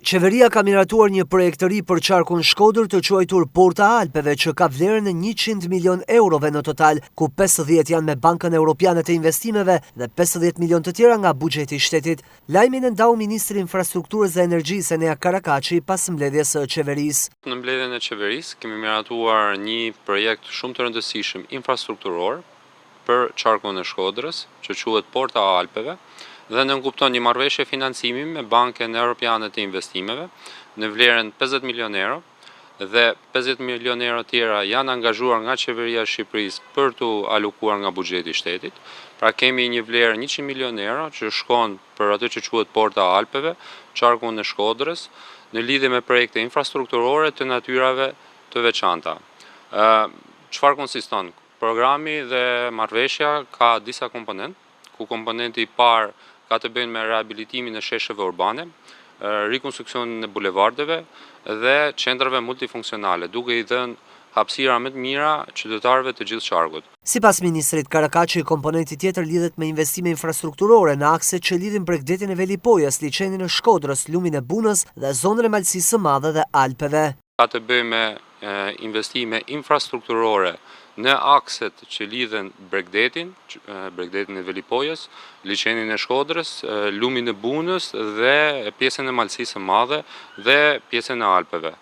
Qeveria ka miratuar një projekt të ri për qarkun Shkodër të quajtur Porta e Alpeve që ka vlerën e 100 milion eurove në total, ku 50 janë me Bankën Europiane të Investimeve dhe 50 milion të tjera nga buxheti i shtetit. Lajmin e ndau Ministri i Infrastrukturës dhe Energjisë Enea Karakaçi pas mbledhjes së qeverisë. Në mbledhjen e qeverisë kemi miratuar një projekt shumë të rëndësishëm infrastrukturor për qarkun e Shkodrës, që quhet Porta e Alpeve, dhe nënkupton një marrëveshje financimi me Bankën Europiane të Investimeve në vlerën 50 milion euro dhe 50 milion euro tjera janë angazhuar nga qeveria e Shqipërisë për të alokuar nga buxheti i shtetit. Pra kemi një vlerë 100 milion euro që shkon për atë që quhet Porta e Alpeve, qarkun e Shkodrës, në lidhje me projekte infrastrukturore të natyrave të veçanta. Çfarë konsiston? Programi dhe marrëveshja ka disa komponentë, ku komponenti i parë ka të bëjë me rehabilitimin e shesheve urbane, rikonstruksionin e bulevardeve dhe qendrave multifunksionale, duke i dhënë hapësira më të mira qytetarëve të gjithë qarkut. Sipas ministrit Karakaçi, komponenti tjetër lidhet me investime infrastrukturore në akset që lidhin Bregdetin e Velipojës, liçenin e Shkodrës, lumin e Bunës dhe zonën e Malësisë së Madhe dhe Alpeve. Ka të bëjë me investime infrastrukturore në akset që lidhen Bregdetin e Velipojës, liçenin e Shkodrës, lumin e Bunës dhe pjesën e Malësisë së Madhe dhe pjesën e Alpeve.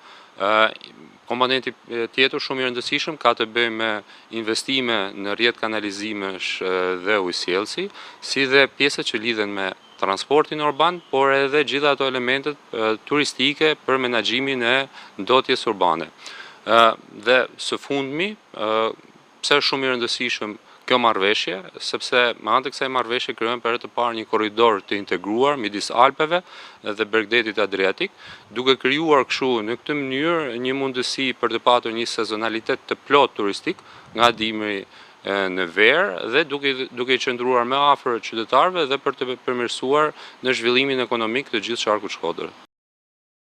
Komponenti tjetër shumë i rëndësishëm ka të bëjë me investime në rrjet kanalizimesh dhe ujësjellsi, si dhe pjesët që lidhen me transportin urban, por edhe gjitha ato elementet turistike për menaxhimin e ndotjes urbane. Dhe së fundmi, pse është shumë i rëndësishëm kjo marrëveshje, sepse me anë të kësaj marrëveshje krijojmë për herë të parë një korridor të integruar midis Alpeve dhe Bregdetit Adriatik, duke krijuar kështu në këtë mënyrë një mundësi për të patur një sezonalitet të plot turistik nga dimri në verë dhe duke i qëndruar më afër qytetarëve dhe për të përmirësuar në zhvillimin ekonomik të gjithë qarkut Shkodër.